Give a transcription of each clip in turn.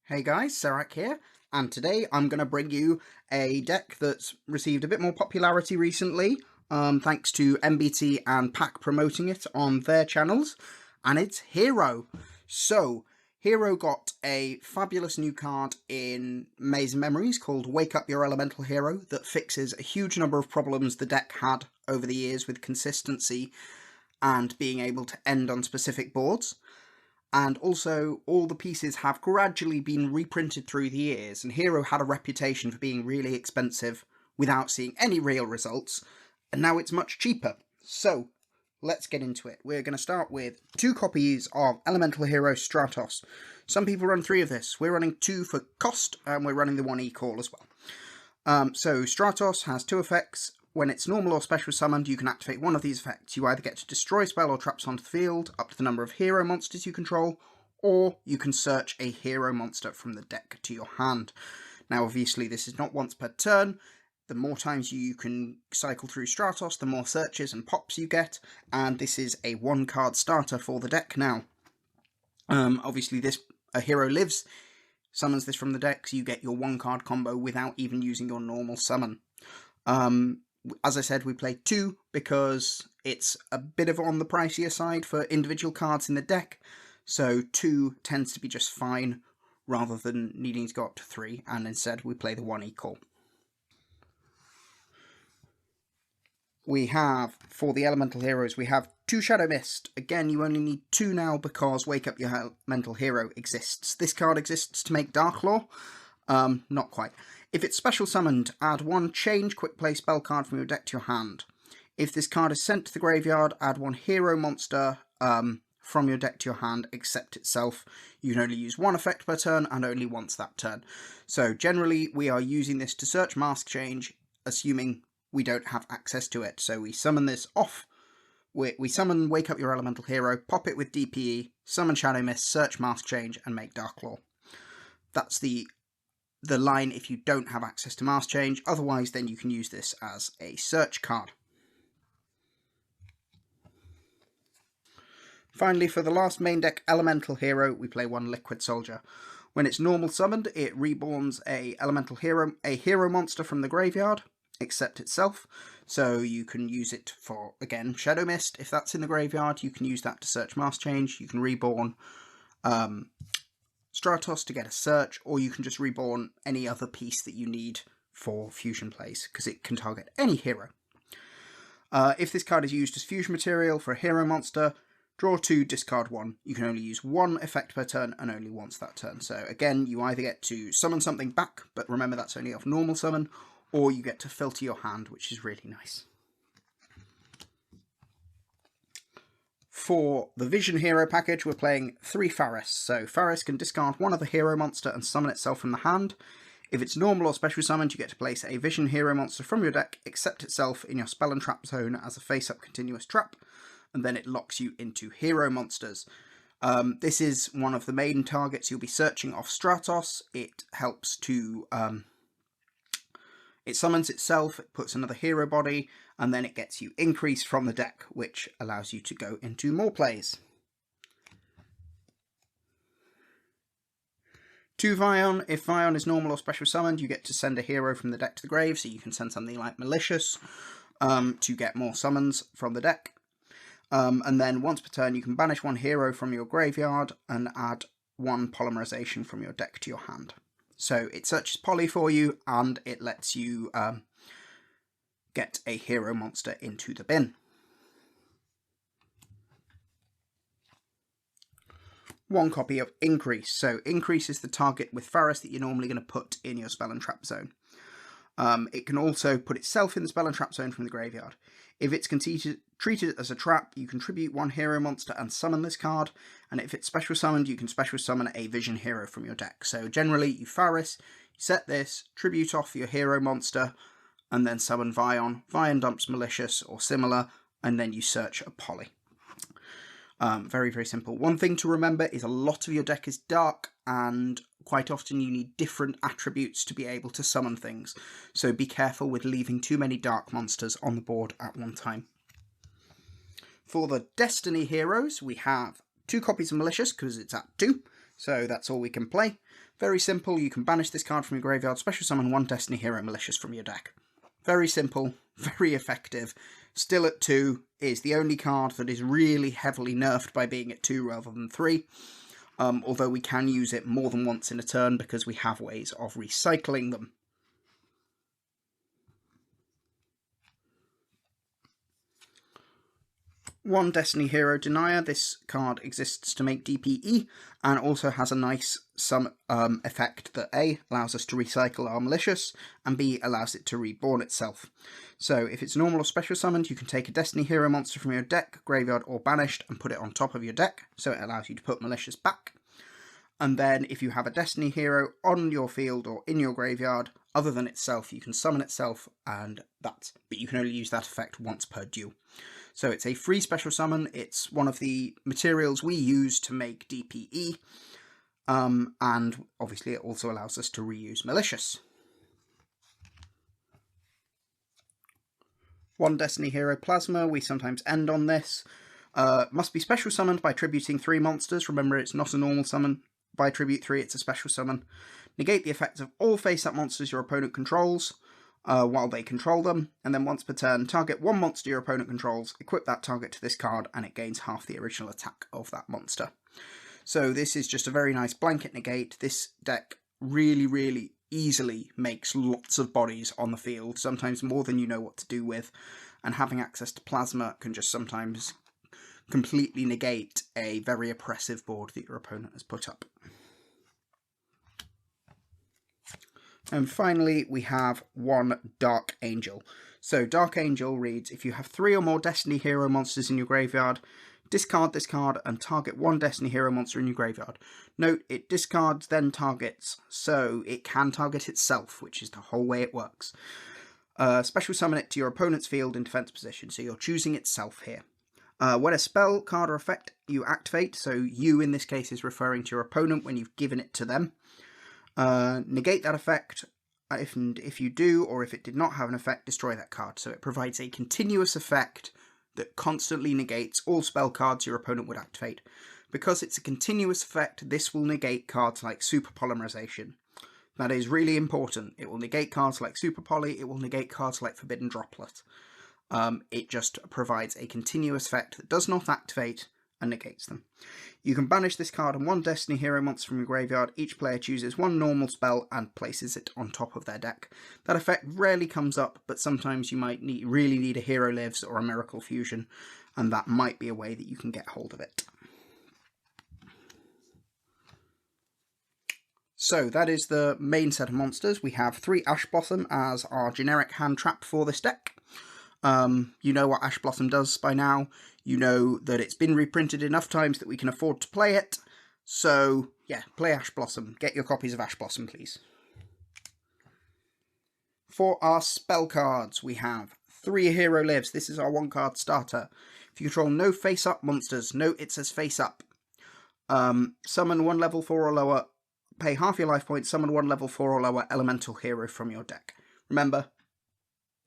Hey guys, Serac here, and today I'm going to bring you a deck that's received a bit more popularity recently, thanks to MBT and PAK promoting it on their channels, and it's Hero. So, Hero got a fabulous new card in Maze and Memories called Wake Up Your Elemental Hero that fixes a huge number of problems the deck had over the years with consistency and being able to end on specific boards. And also, all the pieces have gradually been reprinted through the years, and Hero had a reputation for being really expensive without seeing any real results, and now it's much cheaper. So, let's get into it. We're going to start with 2 copies of Elemental Hero Stratos. Some people run 3 of this. We're running 2 for cost, and we're running the 1 e-call as well. So, Stratos has 2 effects. When it's normal or special summoned, you can activate one of these effects. You either get to destroy spell or traps onto the field, up to the number of hero monsters you control, or you can search a hero monster from the deck to your hand. Now, obviously, this is not once per turn. The more times you can cycle through Stratos, the more searches and pops you get, and this is a 1-card starter for the deck now. Obviously, a hero lives, summons this from the deck, so you get your 1-card combo without even using your normal summon. As I said, we play 2 because it's a bit of on the pricier side for individual cards in the deck, so 2 tends to be just fine rather than needing to go up to 3, and instead we play the 1 e-call. We have, for the Elemental Heroes, we have 2 Shadow Mist. Again, you only need 2 now because Wake Up Your Elemental Hero exists. This card exists to make Darklaw. Not quite. If it's special summoned, add 1 change quick play spell card from your deck to your hand. If this card is sent to the graveyard, add 1 hero monster from your deck to your hand, except itself. You can only use 1 effect per turn and only once that turn. So generally we are using this to search Mask Change, assuming we don't have access to it. So we summon this off. We summon Wake Up Your Elemental Hero, pop it with DPE, summon Shadow Mist, search Mask Change, and make Darklaw. That's the line if you don't have access to Mask Change. Otherwise, then you can use this as a search card. Finally, for the last main deck Elemental Hero, we play 1 Liquid Soldier. When it's normal summoned, it reborns a hero monster from the graveyard, except itself. So you can use it for, again, Shadow Mist. If that's in the graveyard, you can use that to search Mask Change. You can reborn Stratos to get a search, or you can just reborn any other piece that you need for fusion plays, because it can target any hero. If this card is used as fusion material for a hero monster, draw 2, discard 1. You can only use 1 effect per turn and only once that turn. So again, you either get to summon something back, but remember that's only off normal summon, or you get to filter your hand, which is really nice. For the Vision Hero package, we're playing 3 Faris. So Faris can discard 1 other hero monster and summon itself from the hand. If it's normal or special summoned, you get to place a Vision Hero monster from your deck, except itself, in your spell and trap zone as a face-up continuous trap, and then it locks you into hero monsters. This is one of the main targets you'll be searching off Stratos. It helps to... It summons itself, it puts another hero body, and then it gets you increase from the deck, which allows you to go into more plays. 2 Vion. If Vion is normal or special summoned, you get to send a hero from the deck to the grave, so you can send something like Malicious to get more summons from the deck. And then once per turn, you can banish 1 hero from your graveyard and add 1 polymerization from your deck to your hand. So it searches poly for you, and it lets you get a hero monster into the bin. 1 copy of Increase. So Increase is the target with Faris that you're normally going to put in your spell and trap zone. It can also put itself in the spell and trap zone from the graveyard. If it's treated as a trap, you contribute 1 hero monster and summon this card, and if it's special summoned, you can special summon a Vision Hero from your deck. So generally, you Faris, you set this, tribute off your hero monster, and then summon Vion. Vion dumps Malicious or similar, and then you search a poly. Very, very simple. One thing to remember is a lot of your deck is dark, and quite often you need different attributes to be able to summon things. So be careful with leaving too many dark monsters on the board at one time. For the Destiny Heroes, we have 2 copies of Malicious, because it's at 2. So that's all we can play. Very simple. You can banish this card from your graveyard, special summon one Destiny Hero Malicious from your deck. Very simple, very effective. Still at 2, is the only card that is really heavily nerfed by being at 2 rather than 3. Although we can use it more than once in a turn because we have ways of recycling them. One Destiny Hero Denier. This card exists to make DPE and also has a nice effect that A, allows us to recycle our Malicious, and B, allows it to reborn itself. So if it's normal or special summoned, you can take a Destiny Hero monster from your deck, graveyard or banished, and put it on top of your deck, so it allows you to put Malicious back. And then if you have a Destiny Hero on your field or in your graveyard, other than itself, you can summon itself, but you can only use that effect once per duel. So it's a free special summon. It's one of the materials we use to make DPE, and obviously it also allows us to reuse Malicious. One Destiny Hero Plasma. We sometimes end on this. Must be special summoned by tributing 3 monsters. Remember, it's not a normal summon. By tribute 3, it's a special summon. Negate the effects of all face-up monsters your opponent controls while they control them, and then once per turn, target one monster your opponent controls, equip that target to this card, and it gains half the original attack of that monster. So this is just a very nice blanket negate. This deck really, really easily makes lots of bodies on the field, sometimes more than you know what to do with, and having access to Plasma can just sometimes completely negate a very oppressive board that your opponent has put up. And finally, we have one Dark Angel. So Dark Angel reads, if you have 3 or more Destiny Hero monsters in your graveyard, discard this card and target one Destiny Hero monster in your graveyard. Note, it discards then targets, so it can target itself, which is the whole way it works. Special summon it to your opponent's field in defense position, so you're choosing itself here. When a spell, card or effect you activate, so you in this case is referring to your opponent when you've given it to them, negate that effect. If you do, or if it did not have an effect, destroy that card. So it provides a continuous effect that constantly negates all spell cards your opponent would activate. Because it's a continuous effect, this will negate cards like Super Polymerization. That is really important. It will negate cards like Super Poly, it will negate cards like Forbidden Droplet. It just provides a continuous effect that does not activate and negates them. You can banish this card and one Destiny Hero monster from your graveyard. Each player chooses one normal spell and places it on top of their deck. That effect rarely comes up, but sometimes you might really need a Hero Lives or a Miracle Fusion, and that might be a way that you can get hold of it. So that is the main set of monsters. We have 3 Ash Blossom as our generic hand trap for this deck. You know what Ash Blossom does by now. You know that it's been reprinted enough times that we can afford to play it. So, yeah, play Ash Blossom. Get your copies of Ash Blossom, please. For our spell cards, we have 3 Hero Lives. This is our 1-card starter. If you control no face-up monsters, note it says face-up. Summon 1 level 4 or lower, pay half your life points, summon 1 level 4 or lower elemental hero from your deck. Remember,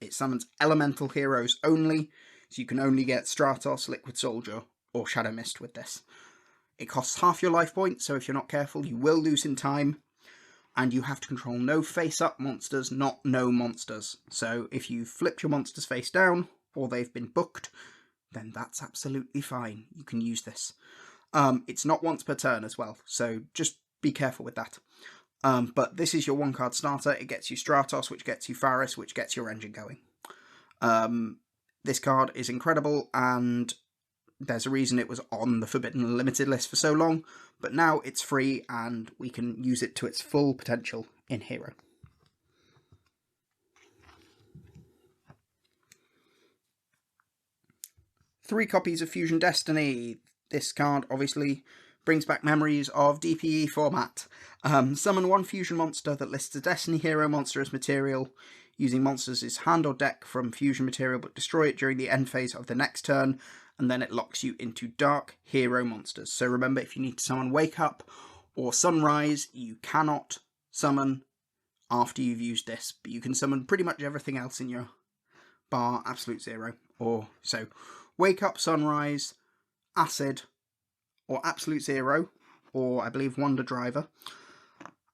it summons elemental heroes only, so you can only get Stratos, Liquid Soldier, or Shadow Mist with this. It costs half your life points, so if you're not careful, you will lose in time. And you have to control no face-up monsters, not no monsters. So if you flip your monsters face down, or they've been booked, then that's absolutely fine. You can use this. It's not once per turn as well, so just be careful with that. But this is your 1-card starter. It gets you Stratos, which gets you Faris, which gets your engine going. This card is incredible, and there's a reason it was on the Forbidden Limited list for so long, but now it's free and we can use it to its full potential in Hero. Three copies of Fusion Destiny. This card obviously brings back memories of DPE format. Summon 1 fusion monster that lists a Destiny Hero monster as material, using monsters' hand or deck from fusion material, but destroy it during the end phase of the next turn, and then it locks you into Dark Hero monsters. So remember, if you need to summon Wake Up or Sunrise, you cannot summon after you've used this, but you can summon pretty much everything else in your bar Absolute Zero. So Wake Up, Sunrise, Acid, or Absolute Zero, or I believe Wonder Driver,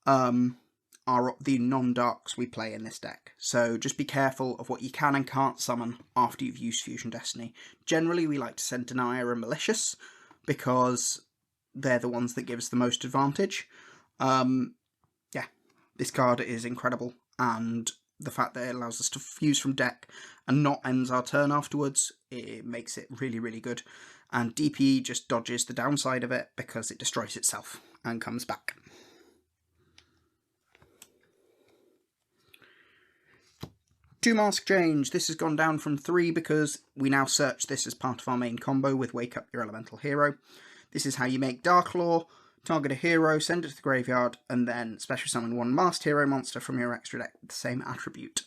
are the non-darks we play in this deck. So just be careful of what you can and can't summon after you've used Fusion Destiny. Generally, we like to send Denier and Malicious because they're the ones that give us the most advantage. Yeah, this card is incredible, and the fact that it allows us to fuse from deck and not ends our turn afterwards, it makes it really, really good. And DP just dodges the downside of it because it destroys itself and comes back. Two mask change. This has gone down from 3 because we now search this as part of our main combo with Wake Up Your Elemental Hero. This is how you make Darklaw, target a hero, send it to the graveyard, and then special summon one masked hero monster from your extra deck with the same attribute.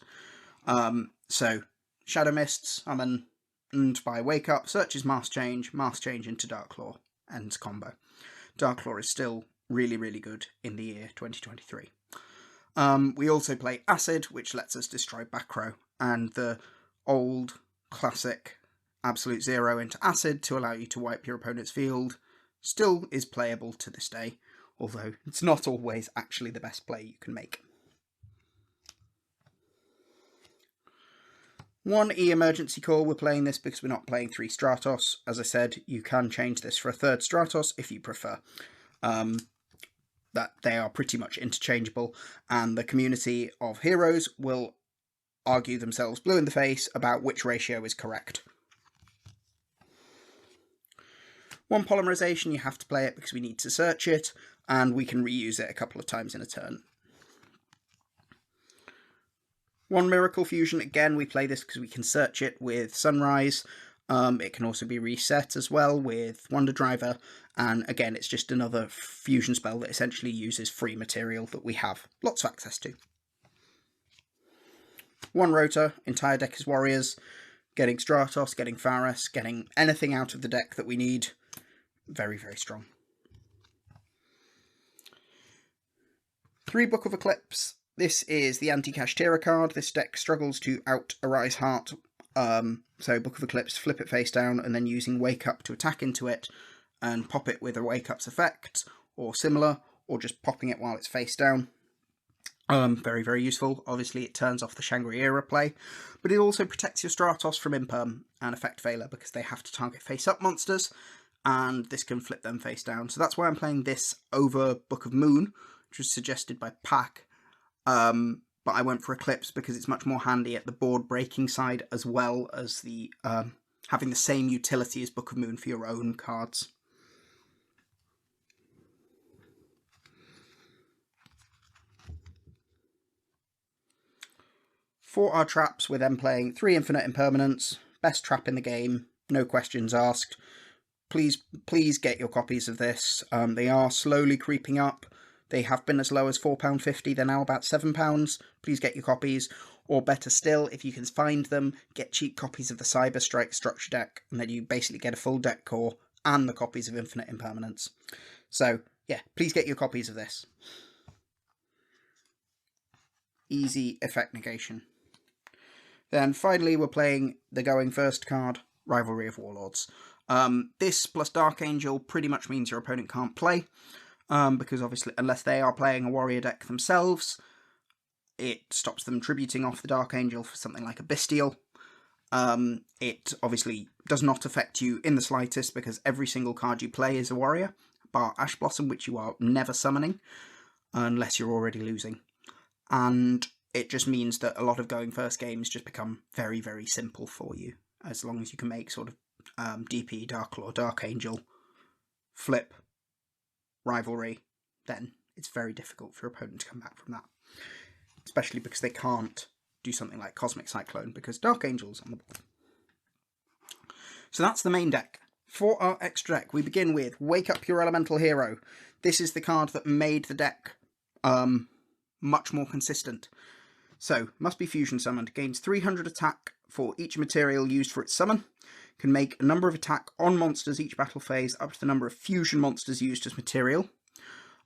So Shadow Mists, summon, and by Wake Up, searches mask change into Darklaw, ends combo. Darklaw is still really, really good in the year 2023. We also play Acid, which lets us destroy back row, and the old classic Absolute Zero into Acid to allow you to wipe your opponent's field still is playable to this day, although it's not always actually the best play you can make. 1E Emergency Call, we're playing this because we're not playing 3 Stratos. As I said, you can change this for a 3rd Stratos if you prefer. That they are pretty much interchangeable, and the community of heroes will argue themselves blue in the face about which ratio is correct. 1 Polymerization, you have to play it because we need to search it, and we can reuse it a couple of times in a turn. 1 Miracle Fusion, again we play this because we can search it with Sunrise. It can also be reset as well with Wonder Driver, and again it's just another fusion spell that essentially uses free material that we have lots of access to. 1 Rota, entire deck is warriors, getting Stratos, getting Pharos, getting anything out of the deck that we need. Very, very strong. 3 Book of Eclipse, this is the anti-Kashtira card. This deck struggles to out Arise Heart. So Book of Eclipse, flip it face down, and then using Wake Up to attack into it and pop it with a Wake Up's effect or similar, or just popping it while it's face down. Very, very useful. Obviously it turns off the Shangri-Era play, but it also protects your Stratos from Imperm and Effect Failure because they have to target face up monsters, and this can flip them face down. So that's why I'm playing this over Book of Moon, which was suggested by PAK. But I went for Eclipse because it's much more handy at the board breaking side, as well as the having the same utility as Book of Moon for your own cards. For our traps, we're then playing 3 Infinite Impermanence, best trap in the game, no questions asked. Please get your copies of this. They are slowly creeping up. They have been as low as £4.50, they're now about £7. Please get your copies, or better still, if you can find them, get cheap copies of the Cyber Strike structure deck, and then you basically get a full deck core and the copies of Infinite Impermanence. So, yeah, please get your copies of this. Easy effect negation. Then finally we're playing the going first card, Rivalry of Warlords. This plus Dark Angel pretty much means your opponent can't play. Because obviously, unless they are playing a warrior deck themselves, it stops them tributing off the Dark Angel for something like a Bestial. It obviously does not affect you in the slightest because every single card you play is a warrior, bar Ash Blossom, which you are never summoning, unless you're already losing. And it just means that a lot of going first games just become very, very simple for you, as long as you can make sort of DP, Darklaw, Dark Angel, flip, Rivalry, then it's very difficult for your opponent to come back from that. Especially because they can't do something like Cosmic Cyclone because Dark Angel's on the board. So that's the main deck. For our extra deck, we begin with Wake Up Your Elemental Hero. This is the card that made the deck much more consistent. So, must be fusion summoned, gains 300 attack for each material used for its summon, can make a number of attack on monsters each battle phase up to the number of fusion monsters used as material.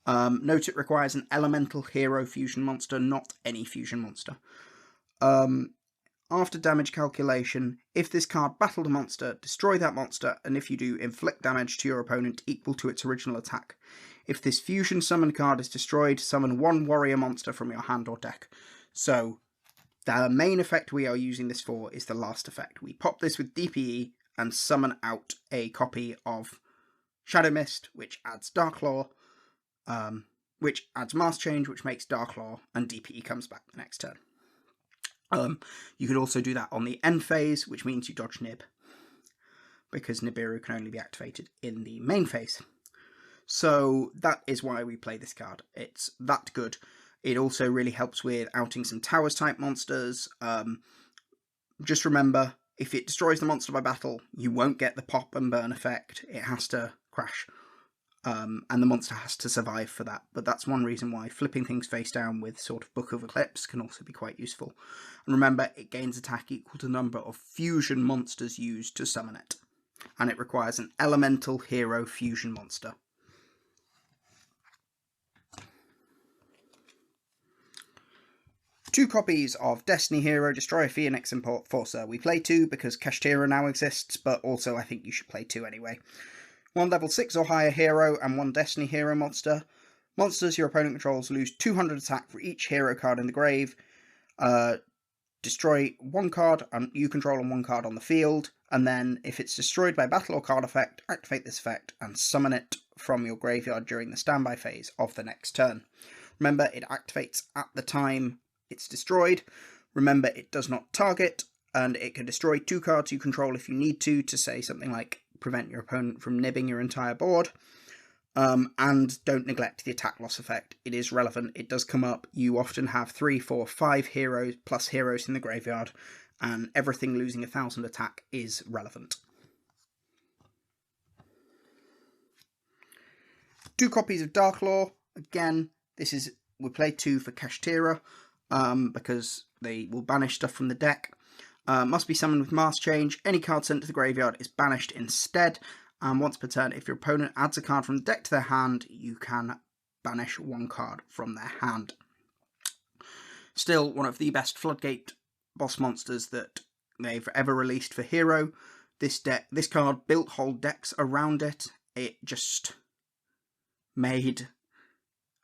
Note it requires an elemental hero fusion monster, not any fusion monster. After damage calculation, if this card battled a monster, destroy that monster, and if you do, inflict damage to your opponent equal to its original attack. If this fusion summon card is destroyed, summon one warrior monster from your hand or deck. So the main effect we are using this for is the last effect. We pop this with DPE and summon out a copy of Shadow Mist, which adds Darklaw, which adds Mask Change, which makes Darklaw, and DPE comes back the next turn. You could also do that on the end phase, which means you dodge Nib, because Nibiru can only be activated in the main phase. So that is why we play this card. It's that good. It also really helps with outing some Towers type monsters. Just remember, if it destroys the monster by battle, you won't get the pop and burn effect. It has to crash. And the monster has to survive for that. But that's one reason why flipping things face down with sort of Book of Eclipse can also be quite useful. And remember, it gains attack equal to the number of fusion monsters used to summon it. And it requires an elemental hero fusion monster. Two copies of Destiny Hero, Destroyer Phoenix, Import Forcer. We play two because Xtra now exists, but also I think you should play two anyway. One level 6 or higher hero and one Destiny Hero monster. Monsters your opponent controls lose 200 attack for each hero card in the grave. Destroy one card you control and one card on the field, and then if it's destroyed by battle or card effect, activate this effect and summon it from your graveyard during the standby phase of the next turn. Remember, it activates at the time it's destroyed. Remember, it does not target, and it can destroy two cards you control if you need to say something like prevent your opponent from nibbing your entire board. And don't neglect the attack loss effect. It is relevant, it does come up. You often have 3, 4, 5 heroes plus heroes in the graveyard, and everything losing 1000 attack is relevant. Two copies of Darklaw. Again, we play two for Xtra, because they will banish stuff from the deck. Must be summoned with Mask Change. Any card sent to the graveyard is banished instead. And once per turn, if your opponent adds a card from the deck to their hand, you can banish one card from their hand. Still, one of the best Floodgate boss monsters that they've ever released for Hero. This card built whole decks around it. It just made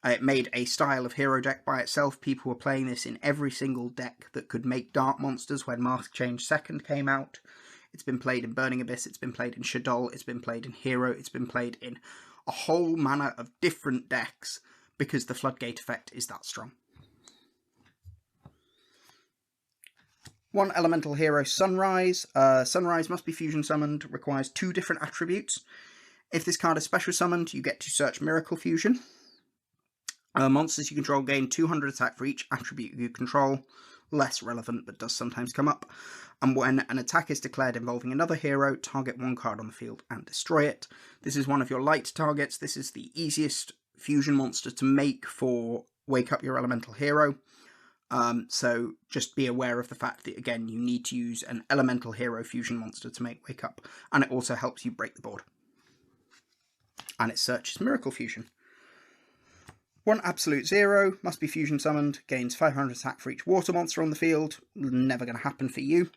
a style of hero deck by itself. People were playing this in every single deck that could make dark monsters when Mask Change 2nd came out. It's been played in Burning Abyss, it's been played in Shaddoll, it's been played in Hero, it's been played in a whole manner of different decks because the Floodgate effect is that strong. One elemental hero, Sunrise. Sunrise must be fusion summoned, requires 2 different attributes. If this card is special summoned, you get to search Miracle Fusion. Monsters you control gain 200 attack for each attribute you control. Less relevant, but does sometimes come up. And when an attack is declared involving another hero, target one card on the field and destroy it. This is one of your light targets. This is the easiest fusion monster to make for Wake Up Your Elemental Hero. So just be aware of the fact that, again, you need to use an elemental hero fusion monster to make Wake Up. And it also helps you break the board. And it searches Miracle Fusion. One absolute 0, must be fusion summoned, gains 500 attack for each water monster on the field. Never going to happen for you.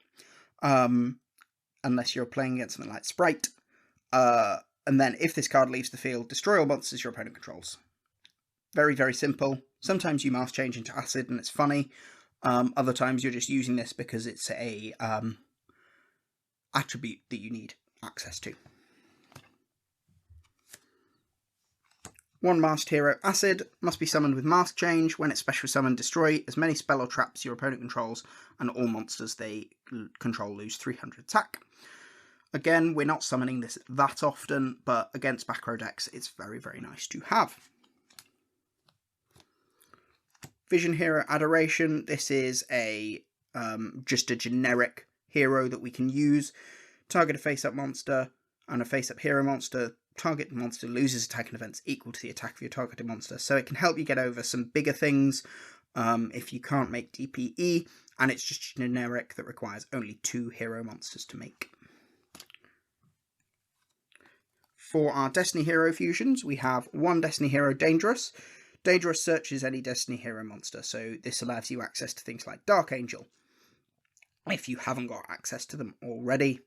Unless you're playing against something like Sprite. And then if this card leaves the field, destroy all monsters your opponent controls. Very, very simple. Sometimes you Mask Change into Acid and it's funny. Other times you're just using this because it's a attribute that you need access to. One Masked Hero, Acid, must be summoned with Mask Change. When it's special summoned, destroy as many spell or traps your opponent controls, and all monsters they control lose 300 attack. Again, we're not summoning this that often, but against back row decks, it's very, very nice to have. Vision Hero, Adoration. This is just a generic hero that we can use. Target a face-up monster and a face-up hero monster. Target monster loses attack in events equal to the attack of your targeted monster. So it can help you get over some bigger things if you can't make DPE, and it's just generic that requires only 2 hero monsters to make. For our Destiny Hero fusions, we have one Destiny Hero, Dangerous. Dangerous searches any Destiny Hero monster, so this allows you access to things like Dark Angel, if you haven't got access to them already.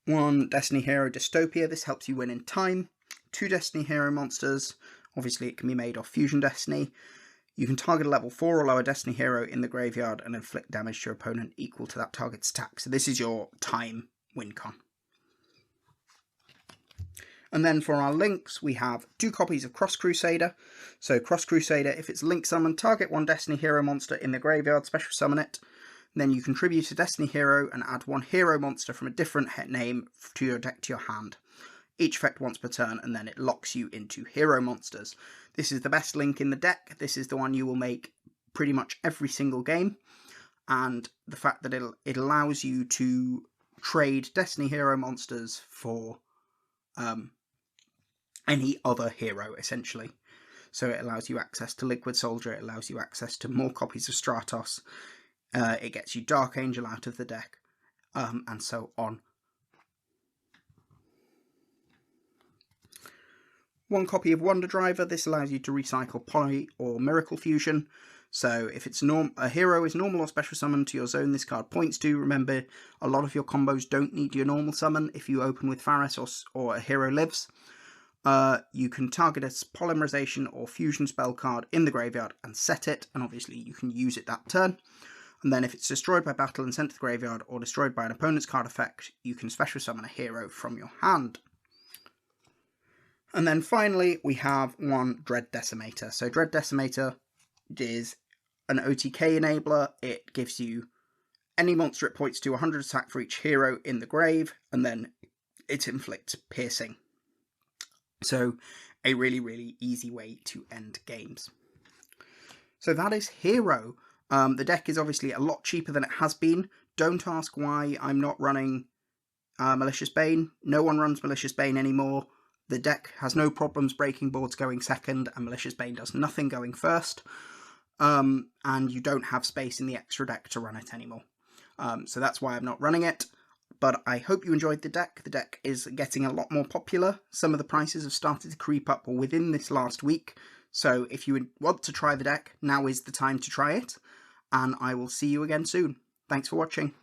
1 Destiny Hero Dystopia, this helps you win in time. 2 Destiny Hero monsters, obviously it can be made off Fusion Destiny. You can target a level 4 or lower Destiny Hero in the graveyard and inflict damage to your opponent equal to that target's attack. So this is your time win con. And then for our links, we have 2 copies of Cross Crusader. So Cross Crusader, if it's link summon, target 1 Destiny Hero monster in the graveyard, special summon it. Then you contribute a Destiny Hero and add 1 hero monster from a different name to your deck to your hand. Each effect once per turn, and then it locks you into hero monsters. This is the best link in the deck. This is the one you will make pretty much every single game. And the fact that it allows you to trade Destiny Hero monsters for any other hero, essentially. So it allows you access to Liquid Soldier, it allows you access to more copies of Stratos, it gets you Dark Angel out of the deck, and so on. 1 copy of Wonder Driver, this allows you to recycle Poly or Miracle Fusion. So if it's a hero is normal or special summon to your zone this card points to, remember a lot of your combos don't need your normal summon if you open with Faris or a hero lives. You can target a polymerization or fusion spell card in the graveyard and set it, and obviously you can use it that turn. And then if it's destroyed by battle and sent to the graveyard or destroyed by an opponent's card effect, you can special summon a hero from your hand. And then finally we have 1 Dread Decimator. So Dread Decimator is an OTK enabler. It gives you any monster it points to 100 attack for each hero in the grave, and then it inflicts piercing. So a really, really easy way to end games. So that is Hero. The deck is obviously a lot cheaper than it has been. Don't ask why I'm not running Malicious Bane. No one runs Malicious Bane anymore. The deck has no problems breaking boards going second, and Malicious Bane does nothing going first. And you don't have space in the extra deck to run it anymore. So that's why I'm not running it. But I hope you enjoyed the deck. The deck is getting a lot more popular. Some of the prices have started to creep up within this last week. So if you want to try the deck, now is the time to try it. And I will see you again soon. Thanks for watching.